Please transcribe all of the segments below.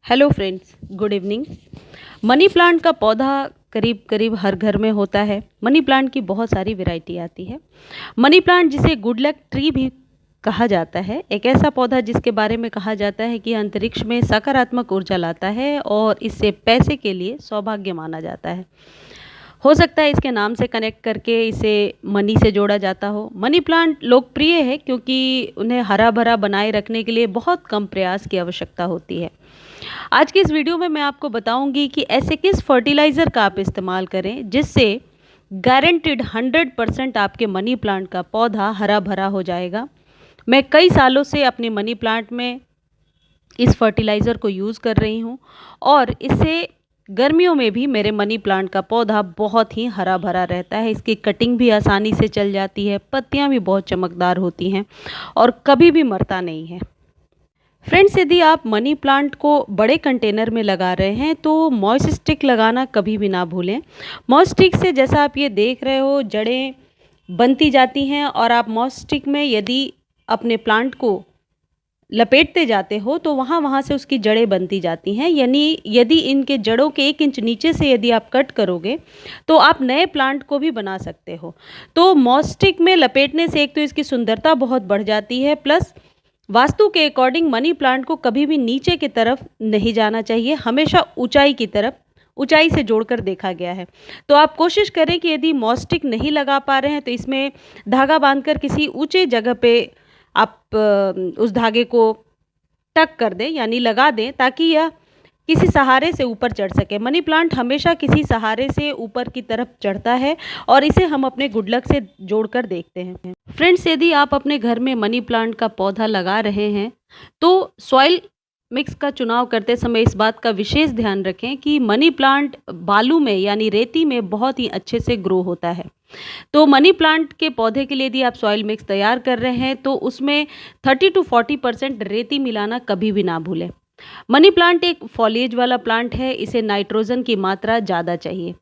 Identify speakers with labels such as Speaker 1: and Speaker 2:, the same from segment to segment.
Speaker 1: Hello friends, good evening. Money plant का पौधा करीब करीब हर घर में होता है। मनी प्लांट की बहुत सारी वैरायटी आती है। मनी प्लांट जिसे गुड लक ट्री भी कहा जाता है, एक ऐसा पौधा जिसके बारे में कहा जाता है कि अंतरिक्ष में सकारात्मक ऊर्जा लाता है और इसे पैसे के लिए सौभाग्य माना जाता है। हो सकता है इसके नाम से कनेक्ट करके इसे मनी से जोड़ा जाता हो। मनी प्लांट लोकप्रिय है क्योंकि उन्हें हरा भरा बनाए रखने के लिए बहुत कम प्रयास की आवश्यकता होती है। आज की इस वीडियो में मैं आपको बताऊंगी कि ऐसे किस फर्टिलाइज़र का आप इस्तेमाल करें जिससे गारंटीड 100% आपके मनी प्लांट का पौधा हरा भरा हो जाएगा। मैं कई सालों से अपने मनी प्लांट में इस फर्टिलाइज़र को यूज़ कर रही हूँ और इससे गर्मियों में भी मेरे मनी प्लांट का पौधा बहुत ही हरा भरा रहता है। इसकी कटिंग भी आसानी से चल जाती है, पत्तियाँ भी बहुत चमकदार होती हैं और कभी भी मरता नहीं है। फ्रेंड्स, यदि आप मनी प्लांट को बड़े कंटेनर में लगा रहे हैं तो मॉइस्ट स्टिक लगाना कभी भी ना भूलें। मॉइस्ट स्टिक से जैसा आप ये देख रहे हो जड़ें बनती जाती हैं और आप मॉइस्ट स्टिक में यदि अपने प्लांट को लपेटते जाते हो तो वहाँ से उसकी जड़ें बनती जाती हैं। यानी यदि इनके जड़ों के 1 इंच नीचे से यदि आप कट करोगे तो आप नए प्लांट को भी बना सकते हो। तो मॉइस्ट स्टिक में लपेटने से एक तो इसकी सुंदरता बहुत बढ़ जाती है, प्लस वास्तु के अकॉर्डिंग मनी प्लांट को कभी भी नीचे की तरफ नहीं जाना चाहिए, हमेशा ऊंचाई की तरफ, ऊंचाई से जोड़कर देखा गया है। तो आप कोशिश करें कि यदि मॉस्टिक नहीं लगा पा रहे हैं तो इसमें धागा बांधकर किसी ऊंचे जगह पे आप उस धागे को टक कर दें, यानी लगा दें, ताकि यह किसी सहारे से ऊपर चढ़ सके। मनी प्लांट हमेशा किसी सहारे से ऊपर की तरफ चढ़ता है और इसे हम अपने गुड लक से जोड़कर देखते हैं। फ्रेंड्स, यदि आप अपने घर में मनी प्लांट का पौधा लगा रहे हैं तो सॉइल मिक्स का चुनाव करते समय इस बात का विशेष ध्यान रखें कि मनी प्लांट बालू में यानी रेती में बहुत ही अच्छे से ग्रो होता है। तो मनी प्लांट के पौधे के लिए यदि आप सॉइल मिक्स तैयार कर रहे हैं तो उसमें 30 to 40% रेती मिलाना कभी भी ना भूलें। मनी प्लांट एक फॉलिएज वाला प्लांट है, इसे नाइट्रोजन की मात्रा ज़्यादा चाहिए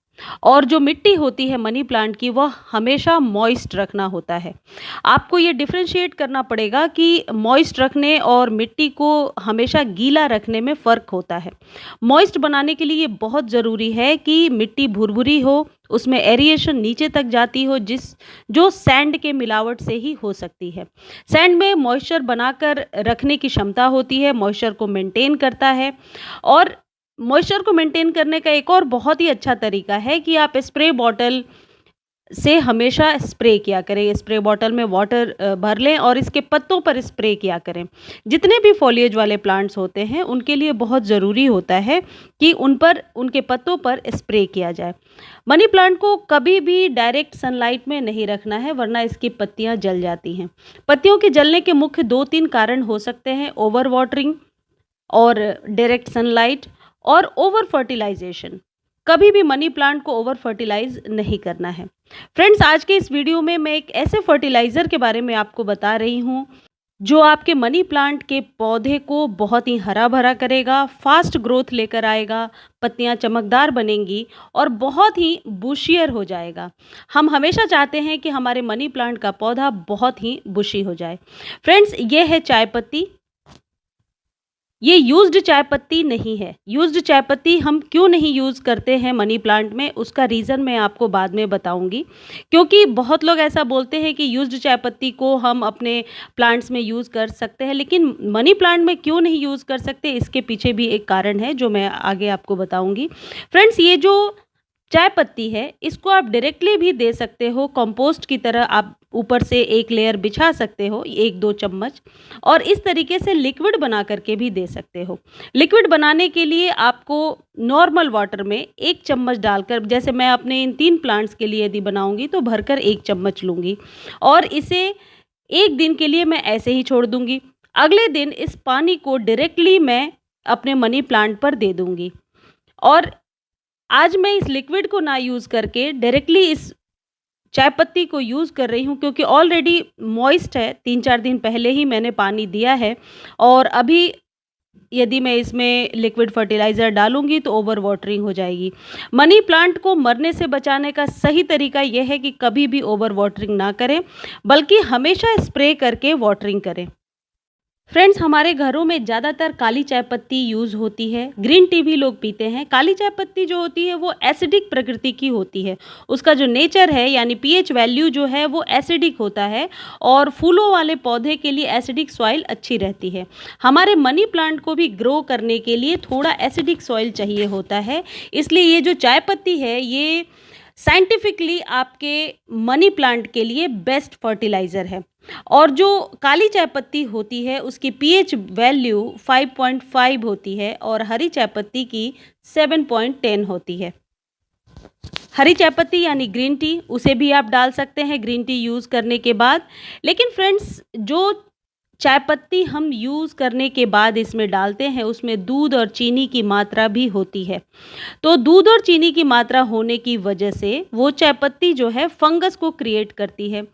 Speaker 1: और जो मिट्टी होती है मनी प्लांट की वह हमेशा मॉइस्ट रखना होता है। आपको ये डिफरेंशिएट करना पड़ेगा कि मॉइस्ट रखने और मिट्टी को हमेशा गीला रखने में फ़र्क होता है। मॉइस्ट बनाने के लिए ये बहुत ज़रूरी है कि मिट्टी भुरभुरी हो, उसमें एरिएशन नीचे तक जाती हो, जो सैंड के मिलावट से ही हो सकती है। सैंड में मॉइस्चर बनाकर रखने की क्षमता होती है, मॉइस्चर को मेंटेन करता है। और मॉइस्चर को मेंटेन करने का एक और बहुत ही अच्छा तरीका है कि आप स्प्रे बॉटल से हमेशा स्प्रे किया करें। स्प्रे बॉटल में वाटर भर लें और इसके पत्तों पर स्प्रे किया करें। जितने भी फॉलिएज वाले प्लांट्स होते हैं उनके लिए बहुत ज़रूरी होता है कि उनके पत्तों पर स्प्रे किया जाए। मनी प्लांट को कभी भी डायरेक्ट सनलाइट में नहीं रखना है, वरना इसकी पत्तियां जल जाती हैं। पत्तियों के जलने के मुख्य 2-3 कारण हो सकते हैं: ओवर वाटरिंग और डायरेक्ट सनलाइट और ओवर फर्टिलाइजेशन। कभी भी मनी प्लांट को ओवर फर्टिलाइज नहीं करना है। फ्रेंड्स, आज के इस वीडियो में मैं एक ऐसे फर्टिलाइज़र के बारे में आपको बता रही हूँ जो आपके मनी प्लांट के पौधे को बहुत ही हरा भरा करेगा, फास्ट ग्रोथ लेकर आएगा, पत्तियां चमकदार बनेंगी और बहुत ही बुशियर हो जाएगा। हम हमेशा चाहते हैं कि हमारे मनी प्लांट का पौधा बहुत ही बुशी हो जाए। फ्रेंड्स, ये है चाय पत्ती। ये यूज्ड चाय पत्ती नहीं है। यूज्ड चाय पत्ती हम क्यों नहीं यूज़ करते हैं मनी प्लांट में, उसका रीज़न मैं आपको बाद में बताऊंगी। क्योंकि बहुत लोग ऐसा बोलते हैं कि यूज्ड चाय पत्ती को हम अपने प्लांट्स में यूज़ कर सकते हैं, लेकिन मनी प्लांट में क्यों नहीं यूज़ कर सकते, इसके पीछे भी एक कारण है जो मैं आगे आपको बताऊंगी। फ्रेंड्स, ये जो चाय पत्ती है इसको आप डायरेक्टली भी दे सकते हो, कंपोस्ट की तरह आप ऊपर से एक लेयर बिछा सकते हो, 1-2 चम्मच, और इस तरीके से लिक्विड बना करके भी दे सकते हो। लिक्विड बनाने के लिए आपको नॉर्मल वाटर में 1 चम्मच डालकर, जैसे मैं अपने इन 3 प्लांट्स के लिए यदि बनाऊंगी तो भरकर 1 चम्मच लूँगी और इसे 1 दिन के लिए मैं ऐसे ही छोड़ दूँगी। अगले दिन इस पानी को डायरेक्टली मैं अपने मनी प्लांट पर दे दूँगी। और आज मैं इस लिक्विड को ना यूज़ करके डायरेक्टली इस चाय पत्ती को यूज़ कर रही हूँ, क्योंकि ऑलरेडी मॉइस्ट है। 3-4 दिन पहले ही मैंने पानी दिया है और अभी यदि मैं इसमें लिक्विड फर्टिलाइज़र डालूंगी तो ओवर वाटरिंग हो जाएगी। मनी प्लांट को मरने से बचाने का सही तरीका यह है कि कभी भी ओवर वाटरिंग ना करें, बल्कि हमेशा स्प्रे करके वाटरिंग करें। फ्रेंड्स, हमारे घरों में ज़्यादातर काली चाय पत्ती यूज़ होती है, ग्रीन टी भी लोग पीते हैं। काली चाय पत्ती जो होती है वो एसिडिक प्रकृति की होती है। उसका जो नेचर है यानी पीएच वैल्यू जो है वो एसिडिक होता है और फूलों वाले पौधे के लिए एसिडिक सॉइल अच्छी रहती है। हमारे मनी प्लांट को भी ग्रो करने के लिए थोड़ा एसिडिक सॉइल चाहिए होता है, इसलिए ये जो चाय पत्ती है ये साइंटिफिकली आपके मनी प्लांट के लिए बेस्ट फर्टिलाइज़र है। और जो काली चाय पत्ती होती है उसकी पीएच वैल्यू 5.5 होती है और हरी चाय पत्ती की 7.10 होती है। हरी चाय पत्ती यानी ग्रीन टी, उसे भी आप डाल सकते हैं ग्रीन टी यूज़ करने के बाद। लेकिन फ्रेंड्स, जो चाय पत्ती हम यूज़ करने के बाद इसमें डालते हैं उसमें दूध और चीनी की मात्रा भी होती है। तो दूध और चीनी की मात्रा होने की वजह से वो चाय पत्ती जो है फंगस को क्रिएट करती है।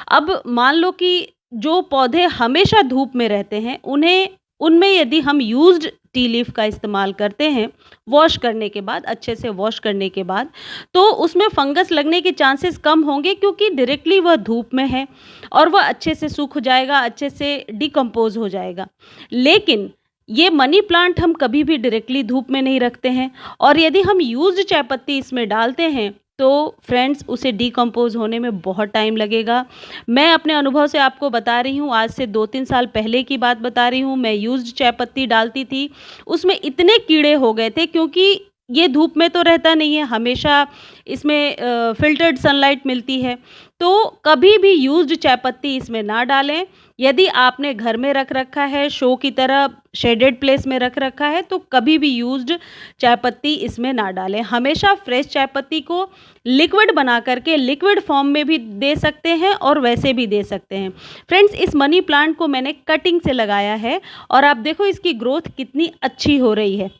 Speaker 1: अब मान लो कि जो पौधे हमेशा धूप में रहते हैं उन्हें उनमें यदि हम यूज्ड टी लीफ का इस्तेमाल करते हैं वॉश करने के बाद, अच्छे से वॉश करने के बाद, तो उसमें फंगस लगने के चांसेस कम होंगे क्योंकि डायरेक्टली वह धूप में है और वह अच्छे से सूख जाएगा, अच्छे से डिकम्पोज हो जाएगा। लेकिन ये मनी प्लांट हम कभी भी डायरेक्टली धूप में नहीं रखते हैं और यदि हम यूज्ड चाय पत्ती इसमें डालते हैं तो फ्रेंड्स उसे डिकम्पोज होने में बहुत टाइम लगेगा। मैं अपने अनुभव से आपको बता रही हूँ, आज से 2-3 साल पहले की बात बता रही हूँ। मैं यूज्ड चाय पत्ती डालती थी, उसमें इतने कीड़े हो गए थे क्योंकि ये धूप में तो रहता नहीं है, हमेशा इसमें फ़िल्टर्ड सनलाइट मिलती है। तो कभी भी यूज्ड चाय पत्ती इसमें ना डालें। यदि आपने घर में रख रखा है, शो की तरह शेडेड प्लेस में रख रखा है, तो कभी भी यूज्ड चाय पत्ती इसमें ना डालें। हमेशा फ्रेश चाय पत्ती को लिक्विड बना करके लिक्विड फॉर्म में भी दे सकते हैं और वैसे भी दे सकते हैं। फ्रेंड्स, इस मनी प्लांट को मैंने कटिंग से लगाया है और आप देखो इसकी ग्रोथ कितनी अच्छी हो रही है।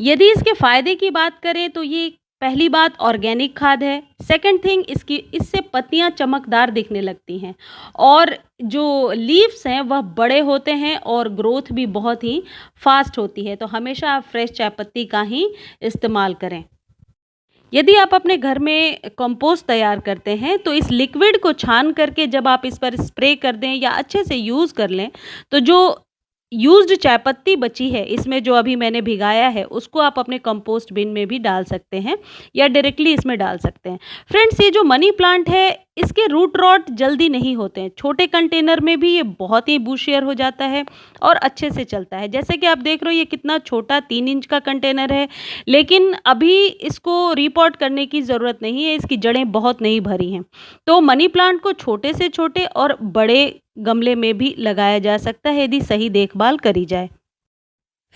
Speaker 1: यदि इसके फ़ायदे की बात करें तो ये पहली बात ऑर्गेनिक खाद है। सेकंड थिंग, इससे पत्तियां चमकदार दिखने लगती हैं और जो लीव्स हैं वह बड़े होते हैं और ग्रोथ भी बहुत ही फास्ट होती है। तो हमेशा आप फ्रेश चाय पत्ती का ही इस्तेमाल करें। यदि आप अपने घर में कंपोस्ट तैयार करते हैं तो इस लिक्विड को छान करके जब आप इस पर स्प्रे कर दें या अच्छे से यूज़ कर लें तो जो यूज्ड चाय पत्ती बची है इसमें जो अभी मैंने भिगाया है उसको आप अपने कंपोस्ट बिन में भी डाल सकते हैं या डायरेक्टली इसमें डाल सकते हैं। फ्रेंड्स, ये जो मनी प्लांट है इसके रूट रॉट जल्दी नहीं होते हैं। छोटे कंटेनर में भी ये बहुत ही बूशियर हो जाता है और अच्छे से चलता है। जैसे कि आप देख रहे हो ये कितना छोटा 3 इंच का कंटेनर है, लेकिन अभी इसको रीपॉट करने की ज़रूरत नहीं है, इसकी जड़ें बहुत नहीं भरी हैं। तो मनी प्लांट को छोटे से छोटे और बड़े गमले में भी लगाया जा सकता है यदि सही देखभाल करी जाए।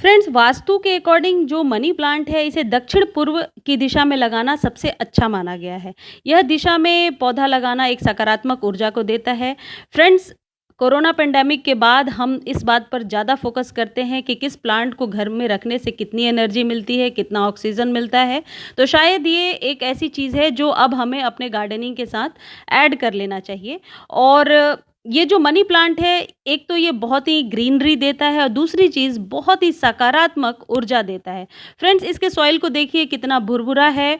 Speaker 1: फ्रेंड्स, वास्तु के अकॉर्डिंग जो मनी प्लांट है इसे दक्षिण पूर्व की दिशा में लगाना सबसे अच्छा माना गया है। यह दिशा में पौधा लगाना एक सकारात्मक ऊर्जा को देता है। फ्रेंड्स, कोरोना पेंडेमिक के बाद हम इस बात पर ज़्यादा फोकस करते हैं कि किस प्लांट को घर में रखने से कितनी एनर्जी मिलती है, कितना ऑक्सीजन मिलता है। तो शायद ये एक ऐसी चीज़ है जो अब हमें अपने गार्डनिंग के साथ ऐड कर लेना चाहिए। और ये जो मनी प्लांट है, एक तो ये बहुत ही ग्रीनरी देता है और दूसरी चीज़ बहुत ही सकारात्मक ऊर्जा देता है। फ्रेंड्स, इसके सॉइल को देखिए कितना भुरभुरा है।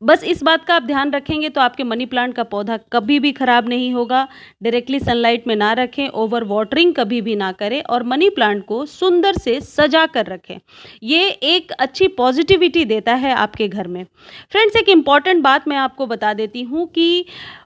Speaker 1: बस इस बात का आप ध्यान रखेंगे तो आपके मनी प्लांट का पौधा कभी भी खराब नहीं होगा। डायरेक्टली सनलाइट में ना रखें, ओवर वाटरिंग कभी भी ना करें और मनी प्लांट को सुंदर से सजा कर रखें। ये एक अच्छी पॉजिटिविटी देता है आपके घर में। फ्रेंड्स, एक इम्पॉर्टेंट बात मैं आपको बता देती हूँ कि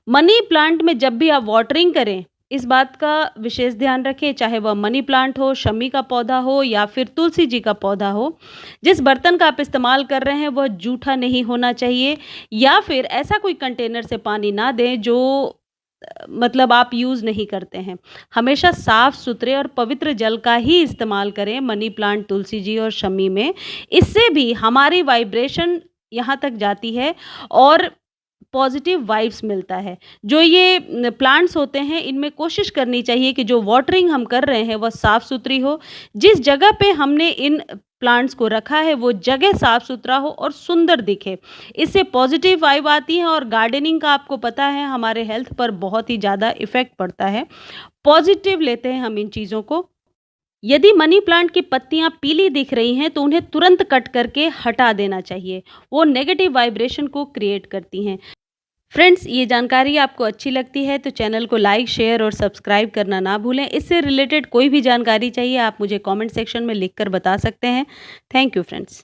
Speaker 1: मनी प्लांट में जब भी आप वाटरिंग करें इस बात का विशेष ध्यान रखें, चाहे वह मनी प्लांट हो, शमी का पौधा हो या फिर तुलसी जी का पौधा हो। जिस बर्तन का आप इस्तेमाल कर रहे हैं वह जूठा नहीं होना चाहिए या फिर ऐसा कोई कंटेनर से पानी ना दें जो मतलब आप यूज़ नहीं करते हैं। हमेशा साफ़ सुथरे और पवित्र जल का ही इस्तेमाल करें मनी प्लांट, तुलसी जी और शमी में। इससे भी हमारी वाइब्रेशन यहाँ तक जाती है और पॉजिटिव वाइब्स मिलता है। जो ये प्लांट्स होते हैं इनमें कोशिश करनी चाहिए कि जो वाटरिंग हम कर रहे हैं वह साफ़ सुथरी हो। जिस जगह पे हमने इन प्लांट्स को रखा है वो जगह साफ़ सुथरा हो और सुंदर दिखे। इससे पॉजिटिव वाइब आती है और गार्डनिंग का आपको पता है हमारे हेल्थ पर बहुत ही ज़्यादा इफ़ेक्ट पड़ता है। पॉजिटिव लेते हैं हम इन चीज़ों को। यदि मनी प्लांट की पत्तियां पीली दिख रही हैं तो उन्हें तुरंत कट करके हटा देना चाहिए, वो नेगेटिव वाइब्रेशन को क्रिएट करती हैं। फ्रेंड्स, ये जानकारी आपको अच्छी लगती है तो चैनल को लाइक, शेयर और सब्सक्राइब करना ना भूलें। इससे रिलेटेड कोई भी जानकारी चाहिए आप मुझे कमेंट सेक्शन में लिखकर बता सकते हैं। Thank you friends.